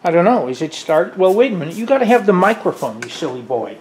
I don't know. Is it start? Well, wait a minute. You got to have the microphone, you silly boy.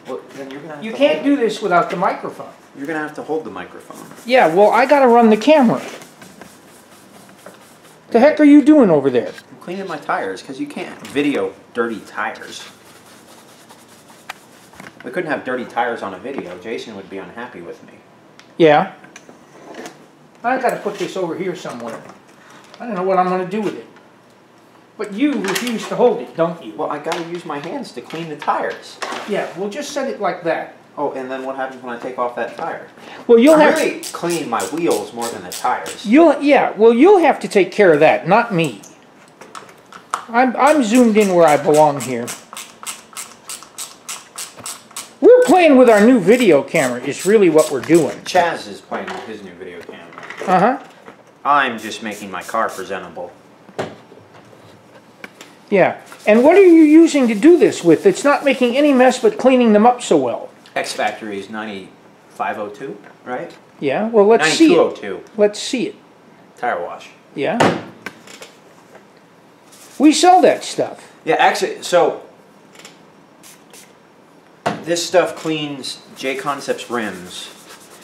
Well, then you're gonna have You to can't do this without the microphone. You're going to have to hold the microphone. Yeah, well, I got to run the camera. The heck are you doing over there? I'm cleaning my tires because you can't video dirty tires. We couldn't have dirty tires on a video. Jason would be unhappy with me. Yeah. I got to put this over here somewhere. I don't know what I'm going to do with it. But you refuse to hold it, don't you? Well, I got to use my hands to clean the tires. Yeah, well, just set it like that. Oh, and then what happens when I take off that tire? Well, you'll I'm have really cleaning my wheels more than the tires. you'll have to take care of that, not me. I'm zoomed in where I belong here. We're playing with our new video camera is really what we're doing. Chaz is playing with his new video camera. Uh-huh. I'm just making my car presentable. Yeah. And what are you using to do this with? It's not making any mess but cleaning them up so well. X Factory is 9502, right? Yeah, well, let's see it. 9202. Let's see it. Tire wash. Yeah. We sell that stuff. Yeah, actually, so this stuff cleans J-Concept's rims,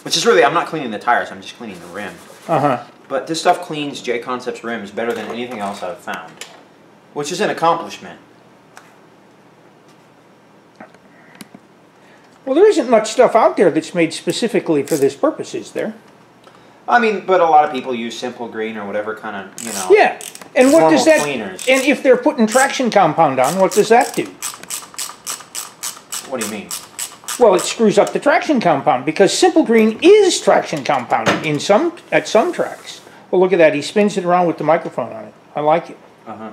which is really, I'm not cleaning the tires, I'm just cleaning the rim. Uh-huh. But this stuff cleans J-Concept's rims better than anything else I've found, which is an accomplishment. Well, there isn't much stuff out there that's made specifically for this purpose, is there? I mean, but a lot of people use Simple Green or whatever kind of, you know. Yeah. And what does that? Cleaners. And if they're putting traction compound on, what does that do? What do you mean? Well, it screws up the traction compound because Simple Green is traction compounded at some tracks. Well, look at that. He spins it around with the microphone on it. I like it. Uh-huh.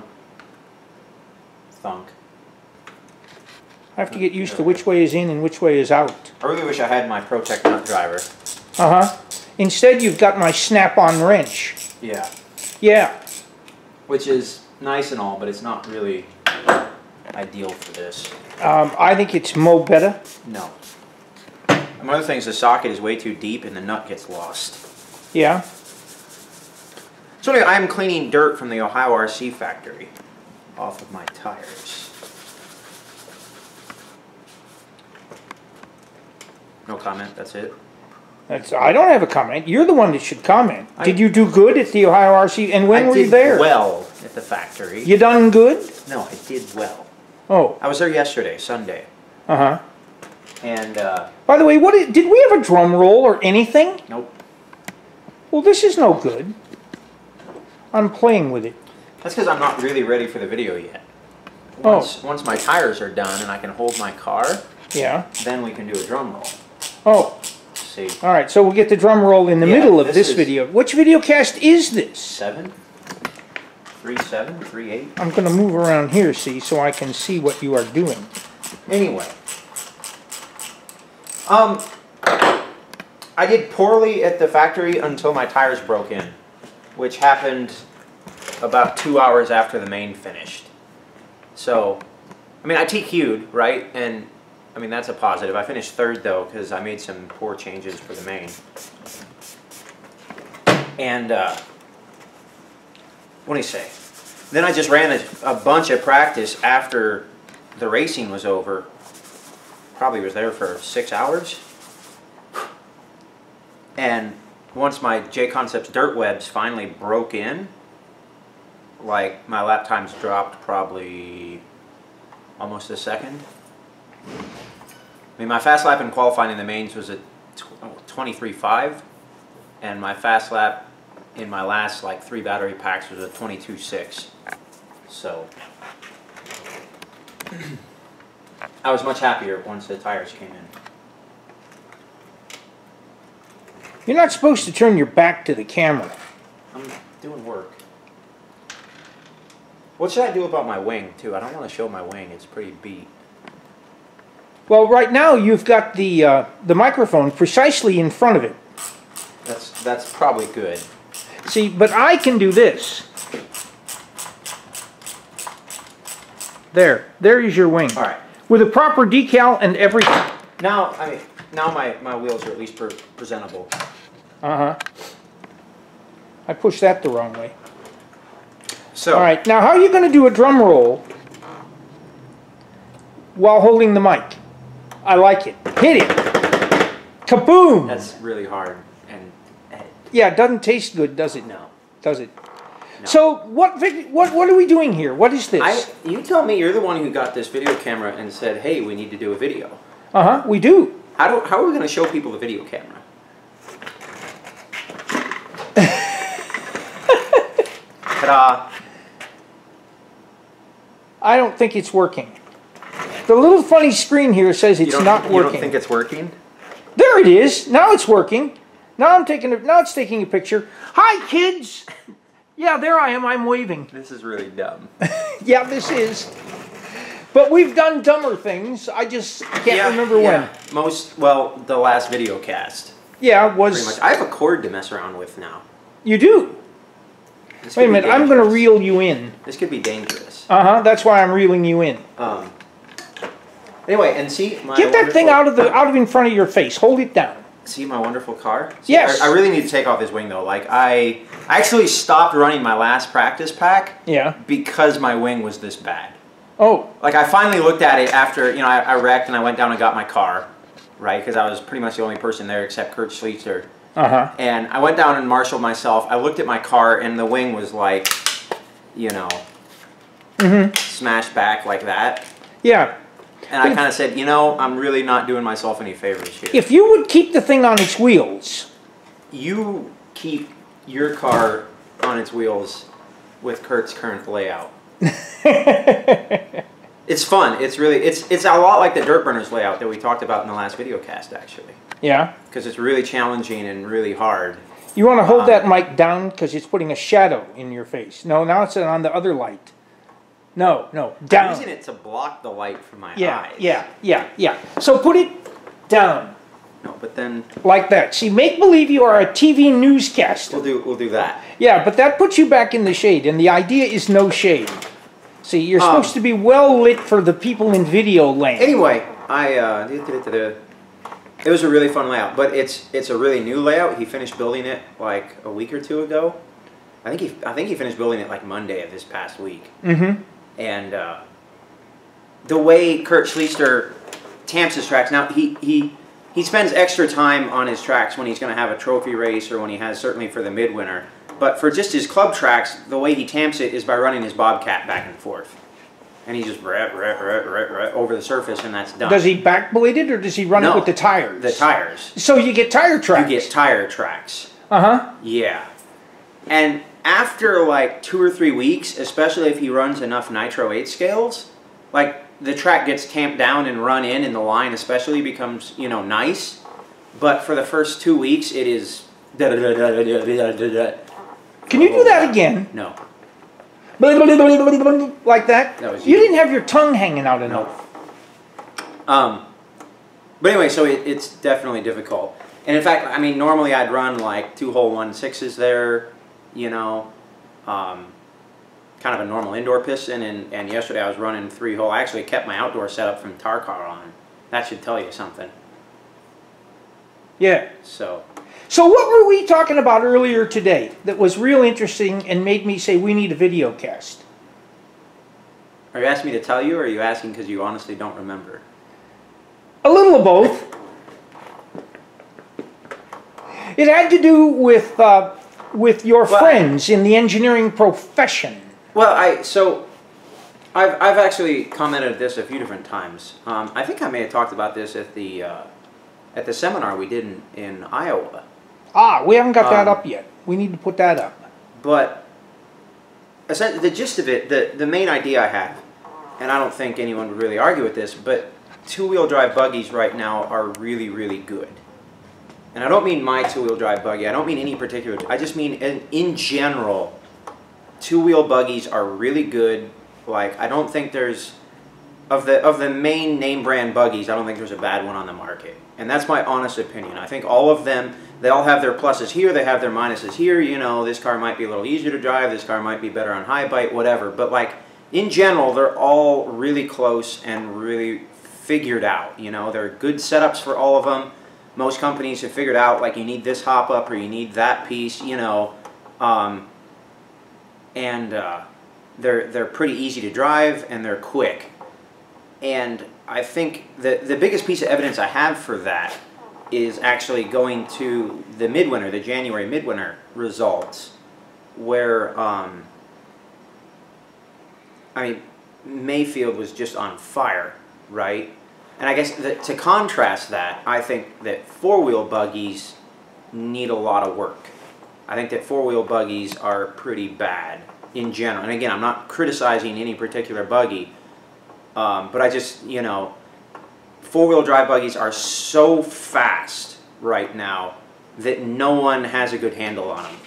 Thunk. I have to get used to which way is in and which way is out. I really wish I had my ProTech nut driver. Uh-huh. Instead, you've got my snap-on wrench. Yeah. Yeah. Which is nice and all, but it's not really ideal for this. I think it's mo better. No. Another thing is the socket is way too deep and the nut gets lost. Yeah. So anyway, I'm cleaning dirt from the Ohio RC factory off of my tires. No comment, that's it. I don't have a comment. You're the one that should comment. Did you do good at the Ohio RC? And when were you there? I did well at the factory. You done good? No, I did well. Oh. I was there yesterday, Sunday. Uh-huh. And, by the way, did we have a drum roll or anything? Nope. Well, this is no good. I'm playing with it. That's because I'm not really ready for the video yet. Once my tires are done and I can hold my car, yeah, then we can do a drum roll. Oh. See. All right, so we'll get the drum roll in the middle of this video. Which VideoCast is this? 7? 3.7? 3.8? I'm going to move around here, see, so I can see what you are doing. Anyway. I did poorly at the factory until my tires broke in, which happened about 2 hours after the main finished. So, I mean, I TQ'd, right? And I mean, that's a positive. I finished third, though, because I made some poor changes for the main. And, what do you say? Then I just ran a bunch of practice after the racing was over. Probably was there for 6 hours. And once my J-Concepts dirt webs finally broke in, like, my lap times dropped probably almost a second. I mean, my fast lap in qualifying in the mains was at 23.5, and my fast lap in my last, like, 3 battery packs was at 22.6. So, I was much happier once the tires came in. You're not supposed to turn your back to the camera. I'm doing work. What should I do about my wing, too? I don't want to show my wing. It's pretty beat. Well, right now you've got the microphone precisely in front of it. That's probably good. See, but I can do this. There is your wing. All right. With a proper decal and everything. Now, my wheels are at least presentable. Uh-huh. I pushed that the wrong way. So, All right, now how are you going to do a drum roll while holding the mic? I like it. Hit it. Kaboom! that's really hard. And Yeah, it doesn't taste good, does it? no. Does it? No. So what are we doing here? What is this? You tell me. You're the one who got this video camera and said, "Hey, we need to do a video." We do. How are we going to show people the video camera? Ta-da! I don't think it's working. The little funny screen here says it's not working. You don't think it's working? There it is. Now it's working. Now it's taking a picture. Hi, kids. Yeah, there I am. I'm waving. This is really dumb. Yeah, this is. But we've done dumber things. I just can't remember when. The last video cast. Yeah, it was. Pretty much. I have a cord to mess around with now. You do. Wait a minute. I'm going to reel you in. This could be dangerous. That's why I'm reeling you in. Anyway, and see get that thing out of in front of your face. Hold it down. See my wonderful car? See, yes. I really need to take off this wing though. Like I actually stopped running my last practice pack. Yeah. Because my wing was this bad. Oh. Like I finally looked at it after I wrecked and I went down and got my car, right? Because I was pretty much the only person there except Kurt Schlichter. And I went down and marshaled myself. I looked at my car and the wing was like, smashed back like that. Yeah. And I kind of said, I'm really not doing myself any favors here. If you would keep the thing on its wheels. You keep your car on its wheels with Kurt's current layout. It's fun. It's really, it's a lot like the Dirt Burners layout that we talked about in the last video cast, actually. Yeah. Because it's really challenging and really hard. You want to hold that mic down because it's putting a shadow in your face. No, now it's on the other light. No, down. I'm using it to block the light from my eyes. Yeah. So put it down. No, but then... Like that. See, make believe you are a TV newscaster. We'll do that. Yeah, but that puts you back in the shade, and the idea is no shade. See, you're supposed to be well lit for the people in video land. Anyway, it was a really fun layout, but it's a really new layout. He finished building it like a week or two ago. I think he finished building it like Monday of this past week. And the way Kurt Schlichter tamps his tracks, now he spends extra time on his tracks when he's going to have a trophy race or when he has certainly for the midwinter. But for just his club tracks, the way he tamps it is by running his Bobcat back and forth. And he just over the surface and that's done. Does he backblade it or does he run it with the tires? The tires. So you get tire tracks. You get tire tracks. Yeah. And after like 2 or 3 weeks, especially if he runs enough Nitro 8 scales, like the track gets tamped down and run in and the line especially becomes, nice. But for the first 2 weeks, it is... Can you do that again? No. Like that? That was you didn't have your tongue hanging out enough. No. But anyway, so it's definitely difficult. And in fact, I mean, normally I'd run like 2-hole 1.6s there, kind of a normal indoor piston, and yesterday I was running 3-hole. I actually kept my outdoor setup from Tarkar on. That should tell you something. Yeah. So what were we talking about earlier today that was real interesting and made me say we need a video cast? Are you asking me to tell you, or are you asking because you honestly don't remember? A little of both. It had to do with your friends in the engineering profession. Well, I've actually commented this a few different times. I think I may have talked about this at the seminar we did in Iowa. We haven't got that up yet. We need to put that up. But the gist of it, the main idea I have, and I don't think anyone would really argue with this, but two-wheel drive buggies right now are really, really good. And I don't mean my two-wheel drive buggy. I don't mean any particular. I just mean in general, two-wheel buggies are really good. Like, I don't think there's of the main name brand buggies, I don't think there's a bad one on the market. And that's my honest opinion. I think all of them, they all have their pluses here, they have their minuses here. This car might be a little easier to drive, this car might be better on high bite, whatever. But like, in general, they're all really close and really figured out. There are good setups for all of them. Most companies have figured out, like, you need this hop up or you need that piece, They're pretty easy to drive, and they're quick. And I think the biggest piece of evidence I have for that is actually going to the midwinter, the January midwinter results, where, I mean, Mayfield was just on fire, right? And I guess to contrast that, I think that four-wheel buggies need a lot of work. I think that four-wheel buggies are pretty bad in general. And again, I'm not criticizing any particular buggy, but I just, you know, four-wheel drive buggies are so fast right now that no one has a good handle on them.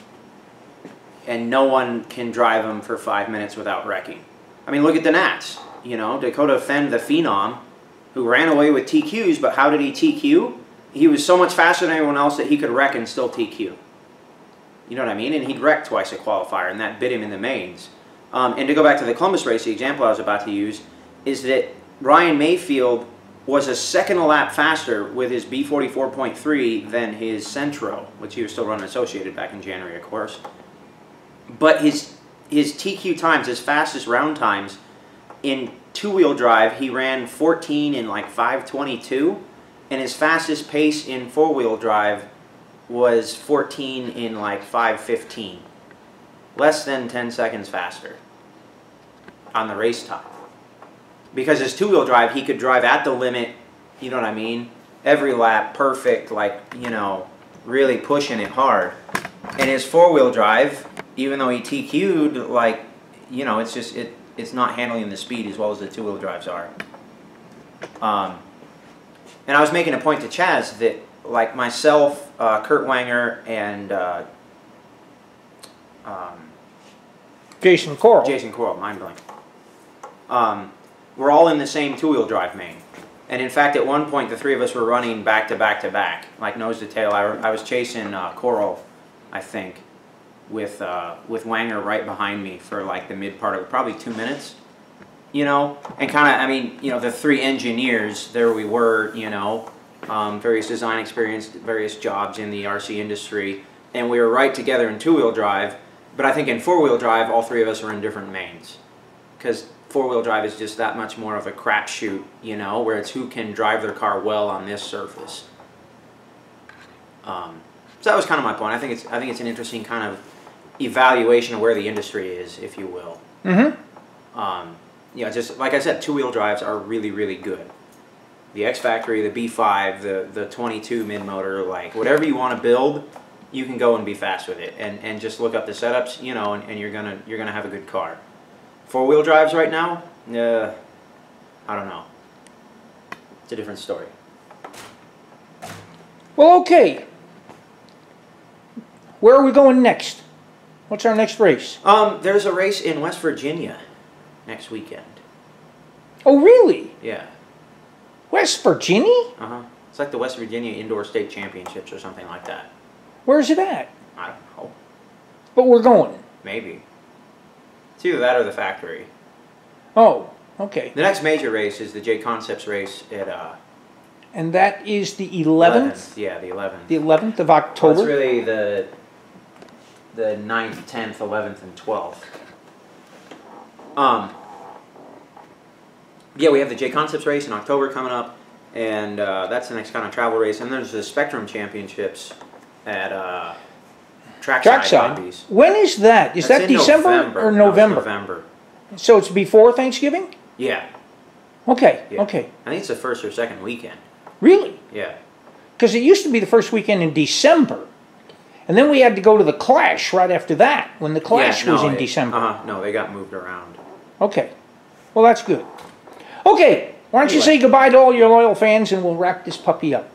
And no one can drive them for 5 minutes without wrecking. I mean, look at the Nats. You know, Dakota Fenn, the Phenom, who ran away with TQs, but how did he TQ? He was so much faster than everyone else that he could wreck and still TQ. You know what I mean? And he'd wreck twice a qualifier, and that bit him in the mains. And to go back to the Columbus race, the example I was about to use is that Ryan Mayfield was a second a lap faster with his B44.3 than his Centro, which he was still running Associated back in January, of course. But his TQ times, his fastest round times, in two-wheel drive, he ran 14 in like 5:22, and his fastest pace in four-wheel drive was 14 in like 5:15. Less than 10 seconds faster on the race time. Because his two-wheel drive, he could drive at the limit, you know what I mean? Every lap, perfect, like, you know, really pushing it hard. And his four-wheel drive, even though he TQ'd, like, you know, it's just, it's not handling the speed as well as the two-wheel drives are. And I was making a point to Chaz that, like myself, Kurt Wanger, and Jason Coral, mind blank. We're all in the same two-wheel drive main. And in fact, at one point, the three of us were running back to back to back, like nose to tail. I was chasing Coral, I think, with Wanger right behind me for like the mid part of it, probably 2 minutes, you know, and kind of, I mean, you know, the three engineers, there we were, you know, various design experience, various jobs in the RC industry, and we were right together in two-wheel drive, but I think in four-wheel drive, all three of us were in different mains, because four-wheel drive is just that much more of a crapshoot, you know, where it's who can drive their car well on this surface. So that was kind of my point. I think it's an interesting kind of evaluation of where the industry is, if you will. Mm-hmm. Yeah, just like I said, two-wheel drives are really, really good. The X Factory, the B5, the 22 mid-motor, like whatever you want to build, you can go and be fast with it, and just look up the setups, you know, and you're gonna have a good car. Four-wheel drives right now, I don't know. It's a different story. Well, okay. Where are we going next? What's our next race? There's a race in West Virginia next weekend. Oh, really? Yeah. West Virginia? Uh-huh. It's like the West Virginia Indoor State Championships or something like that. Where's it at? I don't know. But we're going. Maybe. It's either that or the factory. Oh, okay. The next major race is the J Concepts race at... and that is the 11th? Yeah, the 11th. The 11th of October? Well, it's really the 9th, 10th, 11th, and 12th. Yeah, we have the J Concepts race in October coming up, and that's the next kind of travel race. And there's the Spectrum Championships at Trackside. Hobbies. When is that? Is that December or November? No, it's November. So it's before Thanksgiving? Yeah. Okay, Yeah. okay. I think it's the first or second weekend. Really? Yeah. Because it used to be the first weekend in December. And then we had to go to the Clash right after that, when the Clash was in December. No, they got moved around. Okay. Well, that's good. Okay, why don't you say goodbye to all your loyal fans and we'll wrap this puppy up.